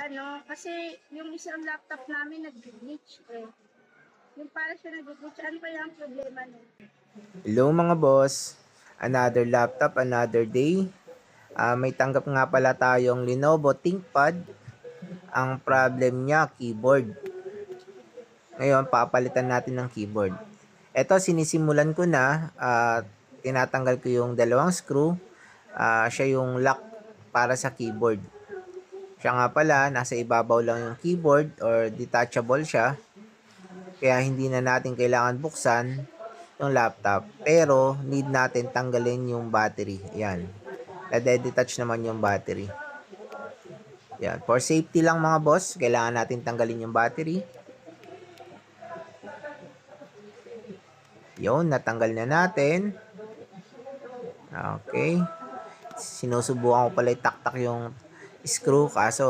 Kasi yung isang laptop namin nag-glitch eh. Yung para siya nag-glitch, ano kaya ang problema nun? Hello mga boss, another laptop, another day. May tanggap nga pala tayong Lenovo ThinkPad. Ang problem niya, keyboard. Ngayon, papalitan natin ng keyboard. Ito, sinisimulan ko na. Tinatanggal ko yung dalawang screw. Siya yung lock para sa keyboard. Siya nga pala, nasa ibabaw lang yung keyboard or detachable siya. Kaya hindi na natin kailangan buksan yung laptop. Pero, need natin tanggalin yung battery. Ayan. Na-detach naman yung battery. Yan. For safety lang mga boss, kailangan natin tanggalin yung battery. Yun, natanggal na natin. Okay. Sinusubukan ko pala itaktak yung screw kaso